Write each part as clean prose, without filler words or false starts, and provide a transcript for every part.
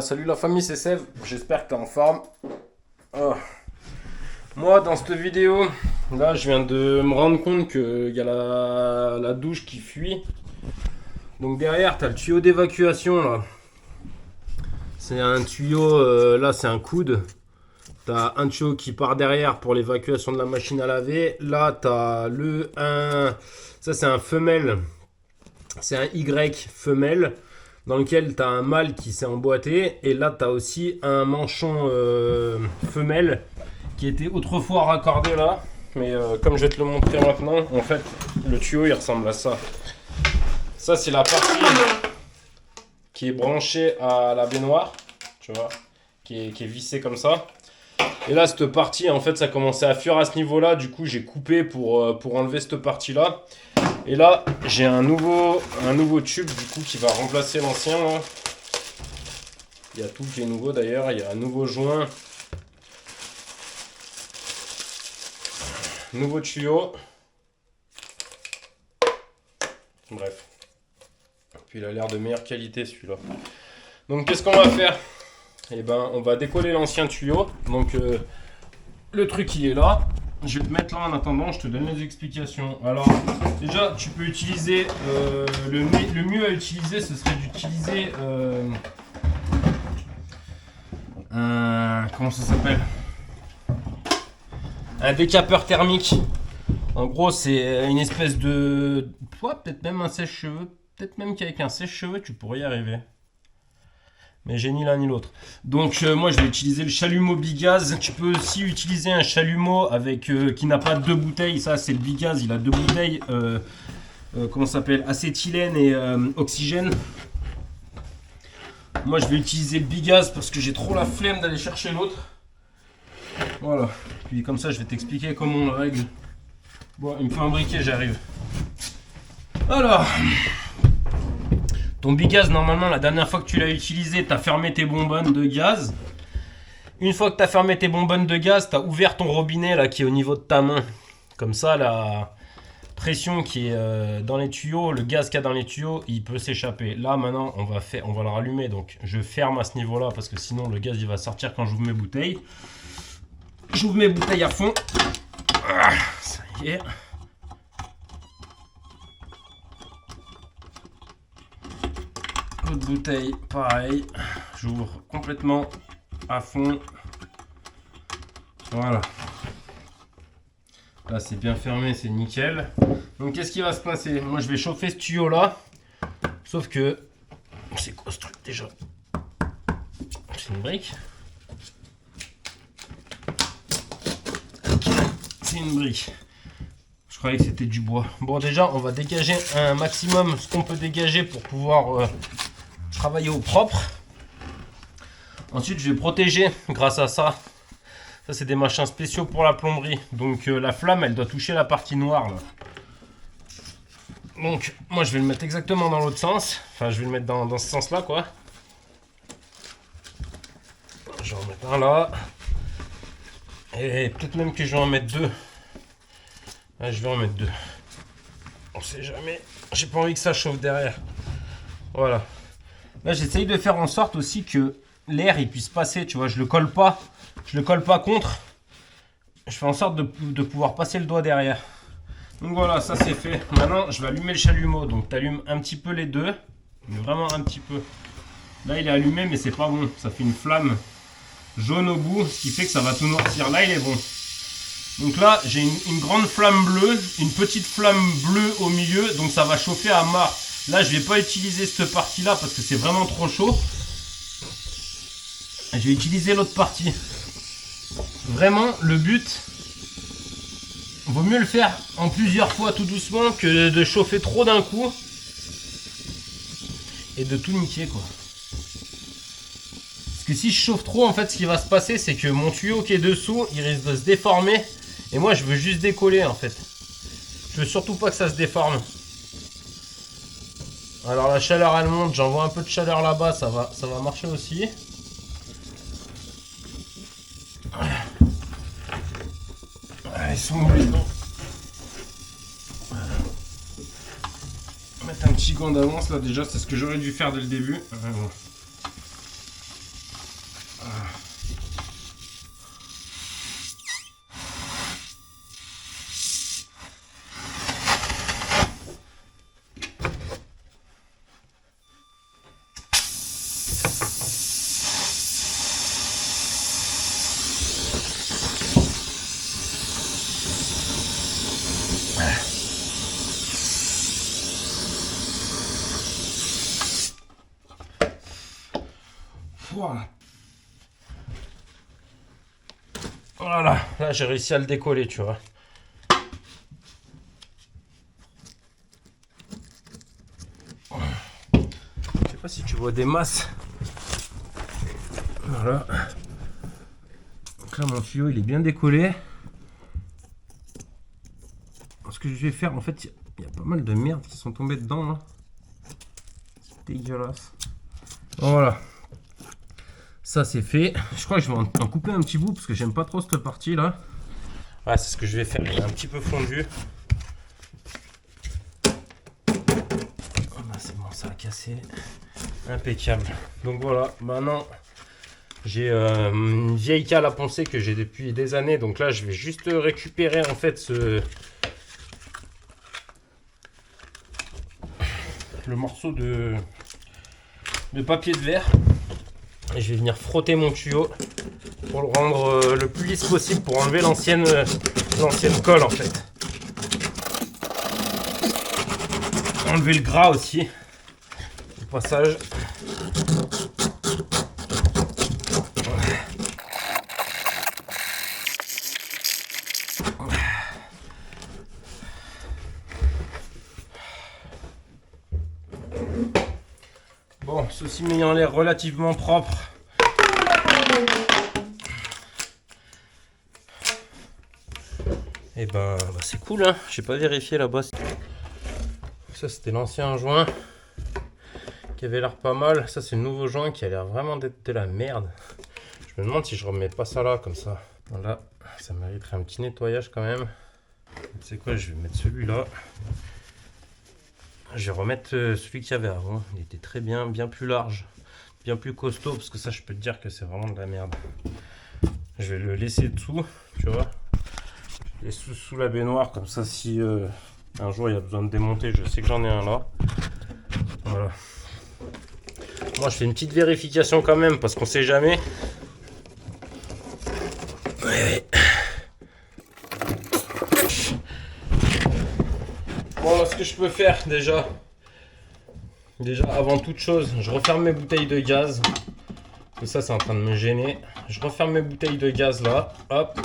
Salut la famille, c'est Sève, j'espère que t'es en forme. Oh. Moi, dans cette vidéo, là, je viens de me rendre compte qu'il y a la douche qui fuit. Donc derrière, t'as le tuyau d'évacuation, là. C'est un tuyau, là, c'est un coude. T'as un tuyau qui part derrière pour l'évacuation de la machine à laver. Là, t'as ça, c'est un femelle. C'est un Y femelle, dans lequel tu as un mâle qui s'est emboîté, et là tu as aussi un manchon femelle qui était autrefois raccordé là, mais comme je vais te le montrer maintenant, en fait le tuyau il ressemble à ça. Ça c'est la partie qui est branchée à la baignoire, tu vois, qui est vissée comme ça. Et là cette partie en fait ça commençait à fuir à ce niveau là, du coup j'ai coupé pour enlever cette partie là. Et là, j'ai un nouveau tube du coup qui va remplacer l'ancien. Là. Il y a tout qui est nouveau d'ailleurs. Il y a un nouveau joint, nouveau tuyau. Bref. Puis il a l'air de meilleure qualité celui-là. Donc qu'est-ce qu'on va faire? Eh ben, on va décoller l'ancien tuyau. Donc le truc il est là. Je vais te mettre là en attendant, je te donne les explications. Alors, déjà, tu peux utiliser, le mieux à utiliser, ce serait d'utiliser comment ça s'appelle? Un décapeur thermique. En gros, c'est une espèce de... peut-être même un sèche-cheveux. Peut-être même qu'avec un sèche-cheveux, tu pourrais y arriver. Mais j'ai ni l'un ni l'autre. Donc moi je vais utiliser le chalumeau bigaz. Tu peux aussi utiliser un chalumeau avec qui n'a pas deux bouteilles. Ça c'est le bigaz, il a deux bouteilles. Comment ça s'appelle? Acétylène et oxygène. Moi je vais utiliser le bigaz parce que j'ai trop la flemme d'aller chercher l'autre. Voilà. Puis comme ça je vais t'expliquer comment on le règle. Bon, il me faut un briquet, j'arrive. Alors... Ton bigaz, normalement, la dernière fois que tu l'as utilisé, tu as fermé tes bonbonnes de gaz. Une fois que tu as fermé tes bonbonnes de gaz, tu as ouvert ton robinet là, qui est au niveau de ta main. Comme ça, la pression qui est dans les tuyaux, le gaz qu'il y a dans les tuyaux, il peut s'échapper. Là, maintenant, on va le rallumer. Donc, je ferme à ce niveau-là parce que sinon, le gaz il va sortir quand j'ouvre mes bouteilles. J'ouvre mes bouteilles à fond. Ça y est. L'autre bouteille, pareil, j'ouvre complètement à fond. Voilà. Là, c'est bien fermé, c'est nickel. Donc, qu'est-ce qui va se passer? Moi, je vais chauffer ce tuyau-là. Sauf que... C'est quoi ce truc déjà? C'est une brique. C'est une brique. Je croyais que c'était du bois. Bon, déjà, on va dégager un maximum ce qu'on peut dégager pour pouvoir... travailler au propre. Ensuite, je vais protéger grâce à ça. Ça, c'est des machins spéciaux pour la plomberie. Donc, la flamme, elle doit toucher la partie noire. Là. Donc, moi, je vais le mettre exactement dans l'autre sens. Enfin, je vais le mettre dans ce sens-là, quoi. Je vais en mettre un là. Et peut-être même que je vais en mettre deux. Ouais, je vais en mettre deux. On sait jamais. J'ai pas envie que ça chauffe derrière. Voilà. Là, j'essaye de faire en sorte aussi que l'air il puisse passer, tu vois, je le colle pas contre. Je fais en sorte de pouvoir passer le doigt derrière. Donc voilà, ça c'est fait. Maintenant, je vais allumer le chalumeau. Donc, tu allumes un petit peu les deux, mais vraiment un petit peu. Là, il est allumé, mais c'est pas bon. Ça fait une flamme jaune au bout, ce qui fait que ça va tout noircir. Là, il est bon. Donc là, j'ai une grande flamme bleue, une petite flamme bleue au milieu, donc ça va chauffer à mort. Là, je ne vais pas utiliser cette partie-là parce que c'est vraiment trop chaud. Je vais utiliser l'autre partie. Vraiment, le but, vaut mieux le faire en plusieurs fois tout doucement que de chauffer trop d'un coup et de tout niquer, quoi. Parce que si je chauffe trop, en fait, ce qui va se passer, c'est que mon tuyau qui est dessous, il risque de se déformer. Et moi, je veux juste décoller, en fait. Je veux surtout pas que ça se déforme. Alors la chaleur elle monte, j'envoie un peu de chaleur là-bas, ça va marcher aussi. Ils sont où les dents? Mettre un petit gant d'avance là déjà, c'est ce que j'aurais dû faire dès le début. Voilà, là j'ai réussi à le décoller, tu vois. Je sais pas si tu vois des masses. Voilà. Donc là mon tuyau il est bien décollé. Ce que je vais faire, en fait, il y a pas mal de merde qui sont tombées dedans là. C'est dégueulasse. Voilà. Ça c'est fait. Je crois que je vais en couper un petit bout parce que j'aime pas trop cette partie là. Ouais, c'est ce que je vais faire. Il est un petit peu fondu. Ah, c'est bon, ça a cassé. Impeccable. Donc voilà, maintenant j'ai une vieille cale à poncer que j'ai depuis des années. Donc là, je vais juste récupérer en fait le morceau de papier de verre. Et je vais venir frotter mon tuyau pour le rendre le plus lisse possible pour enlever l'ancienne colle en fait. Enlever le gras aussi au passage. Bon, ceci m'ayant l'air relativement propre, et ben c'est cool, hein. J'ai pas vérifié là-bas. Ça c'était l'ancien joint qui avait l'air pas mal. Ça c'est le nouveau joint qui a l'air vraiment d'être de la merde. Je me demande si je remets pas ça là comme ça. Voilà, ça mériterait un petit nettoyage quand même. Tu sais quoi, je vais mettre celui-là. Je vais remettre celui qu'il y avait avant. Il était très bien, bien plus large, bien plus costaud, parce que ça je peux te dire que c'est vraiment de la merde. Je vais le laisser dessous, tu vois. Je laisse sous la baignoire, comme ça si un jour il y a besoin de démonter, je sais que j'en ai un là. Voilà. Moi je fais une petite vérification quand même, parce qu'on sait jamais. Ouais. Bon, ce que je peux faire déjà avant toute chose, je referme mes bouteilles de gaz. Tout ça c'est en train de me gêner. Je referme mes bouteilles de gaz là, hop.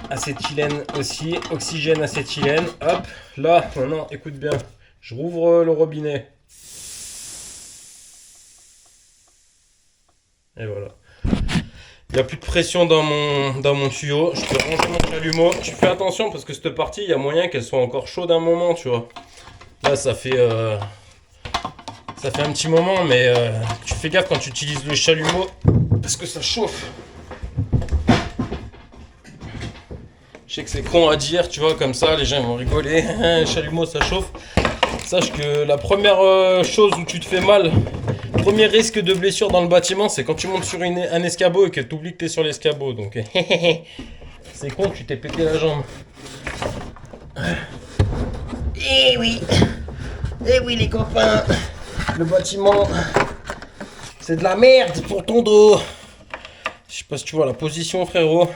Acétylène aussi, oxygène, acétylène, hop. Là, maintenant, écoute bien, je rouvre le robinet. Et voilà. Il n'y a plus de pression dans mon tuyau. Je peux ranger mon chalumeau. Je fais attention parce que cette partie, il y a moyen qu'elle soit encore chaude un moment, tu vois. Là, ça fait un petit moment, mais tu fais gaffe quand tu utilises le chalumeau parce que ça chauffe. Je sais que c'est con à dire, tu vois, comme ça, les gens vont rigoler. Chalumeau, ça chauffe. Sache que la première chose où tu te fais mal, premier risque de blessure dans le bâtiment, c'est quand tu montes sur un escabeau et que tu oublies que tu es sur l'escabeau. Donc, c'est con, tu t'es pété la jambe. Eh oui, les copains, le bâtiment, c'est de la merde pour ton dos. Je sais pas si tu vois la position, frérot.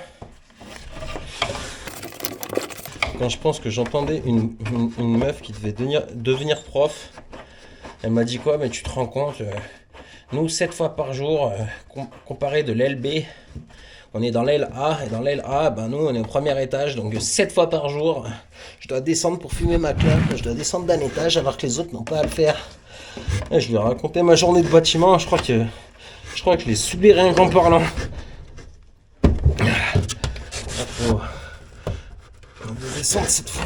Quand je pense que j'entendais une meuf qui devait devenir prof, elle m'a dit quoi? Mais tu te rends compte, nous 7 fois par jour, comparé de l'aile B, on est dans l'aile A, et dans l'aile A, ben nous on est au premier étage, donc 7 fois par jour, je dois descendre pour fumer ma clope, je dois descendre d'un étage alors que les autres n'ont pas à le faire. Et je lui ai raconté ma journée de bâtiment, je crois que je l'ai saoulé rien qu'en parlant. Cette fois.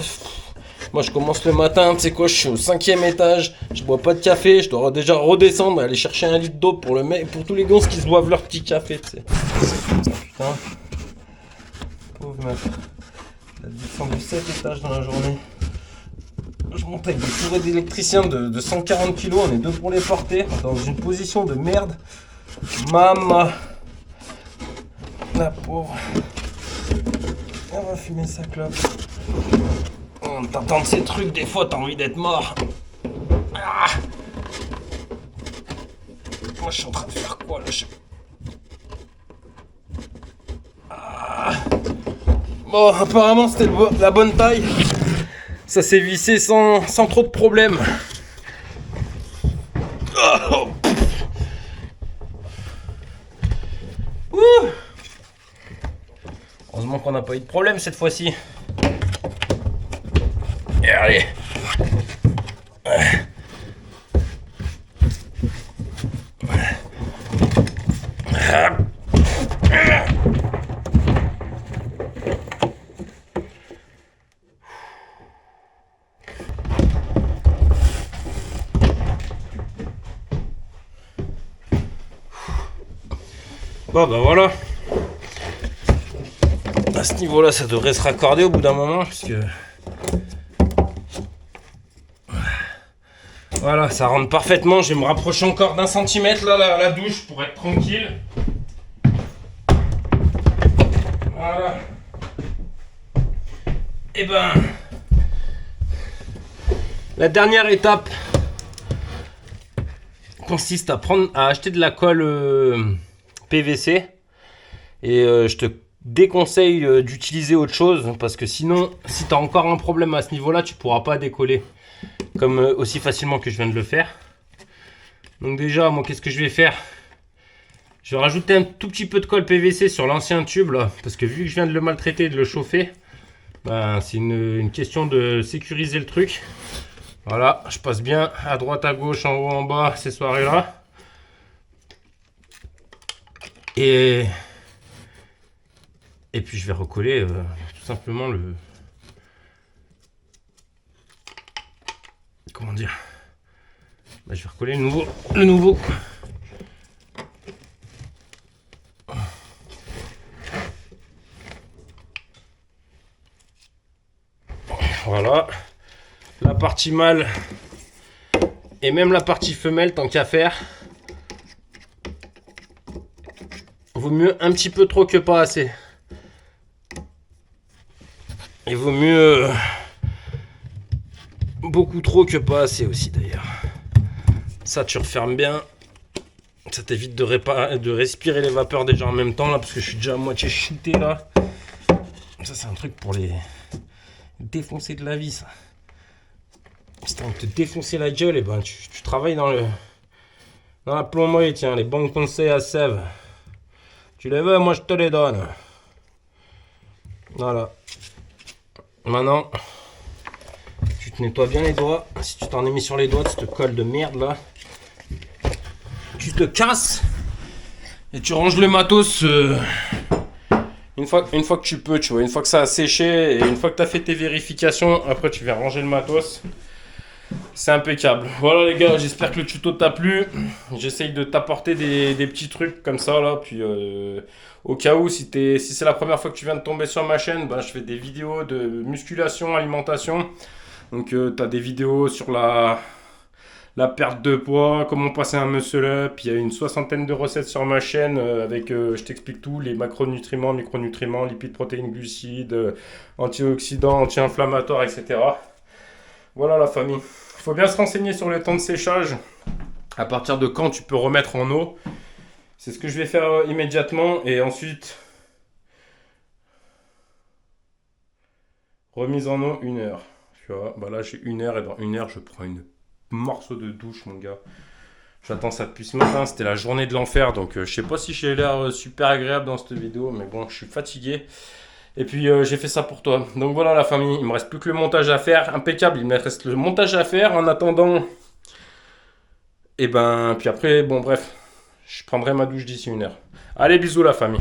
Moi je commence le matin, tu sais quoi, je suis au 5e étage, je bois pas de café, je dois déjà redescendre, aller chercher 1 litre d'eau pour tous les gonzes qui se boivent leur petit café, tu sais. Putain. Pauvre meuf. Elle a descendu 7 étages dans la journée. Je monte avec des fourrés d'électriciens de 140 kg, on est deux pour les porter, dans une position de merde. Maman. La pauvre. On va fumer sa clope. T'entends ces trucs, des fois t'as envie d'être mort. Ah, moi je suis en train de faire quoi là? Bon, apparemment c'était la bonne taille. Ça s'est vissé sans trop de problèmes. Oh. Heureusement qu'on n'a pas eu de problème cette fois-ci. Et allez. Bon bah voilà. À ce niveau-là, ça devrait se raccorder au bout d'un moment, puisque voilà, ça rentre parfaitement. Je vais me rapprocher encore d'un centimètre là, la douche pour être tranquille. Voilà. Et ben, la dernière étape consiste à acheter de la colle PVC. Et je te déconseille d'utiliser autre chose, parce que sinon, si tu as encore un problème à ce niveau-là, tu pourras pas décoller comme aussi facilement que je viens de le faire. Donc déjà, moi, qu'est-ce que je vais faire? Je vais rajouter un tout petit peu de colle PVC sur l'ancien tube là, parce que vu que je viens de le maltraiter et de le chauffer, ben, c'est une question de sécuriser le truc. Voilà, je passe bien à droite, à gauche, en haut, en bas ces soirées-là. Et puis je vais recoller tout simplement le... Comment dire? Ben, je vais recoller le nouveau. Voilà. La partie mâle et même la partie femelle, tant qu'à faire. Vaut mieux un petit peu trop que pas assez. Il vaut mieux beaucoup trop que pas assez aussi d'ailleurs. Ça, tu refermes bien. Ça t'évite de respirer les vapeurs déjà en même temps là, parce que je suis déjà à moitié shooté là. Ça, c'est un truc pour les défoncer de la vie, ça. Si t'as envie de te défoncer la gueule, et ben tu travailles dans la plomberie, tiens, les bons conseils à Sèvres. Tu les veux, moi je te les donne. Voilà. Maintenant, tu te nettoies bien les doigts. Si tu t'en es mis sur les doigts, tu te colles de merde là. Tu te casses et tu ranges le matos une fois que tu peux, tu vois. Une fois que ça a séché et une fois que tu as fait tes vérifications, après tu viens ranger le matos. C'est impeccable. Voilà les gars, j'espère que le tuto t'a plu. J'essaye de t'apporter des petits trucs comme ça là. Puis au cas où, si c'est la première fois que tu viens de tomber sur ma chaîne, ben, je fais des vidéos de musculation, alimentation. Donc tu as des vidéos sur la perte de poids, comment passer un muscle up. Il y a une 60aine de recettes sur ma chaîne avec, je t'explique tout, les macronutriments, micronutriments, lipides, protéines, glucides, antioxydants, anti-inflammatoires, etc. Voilà la famille. Il faut bien se renseigner sur le temps de séchage. À partir de quand tu peux remettre en eau. C'est ce que je vais faire immédiatement. Et ensuite, remise en eau 1 heure. Tu vois, bah là j'ai 1 heure et dans 1 heure je prends une morceau de douche mon gars. J'attends ça depuis ce matin, c'était la journée de l'enfer. Donc je sais pas si j'ai l'air super agréable dans cette vidéo. Mais bon, je suis fatigué. Et puis j'ai fait ça pour toi. Donc voilà la famille, il me reste plus que le montage à faire. Impeccable, il me reste le montage à faire. En attendant, et ben, puis après, bon bref, je prendrai ma douche d'ici 1 heure. Allez, bisous la famille.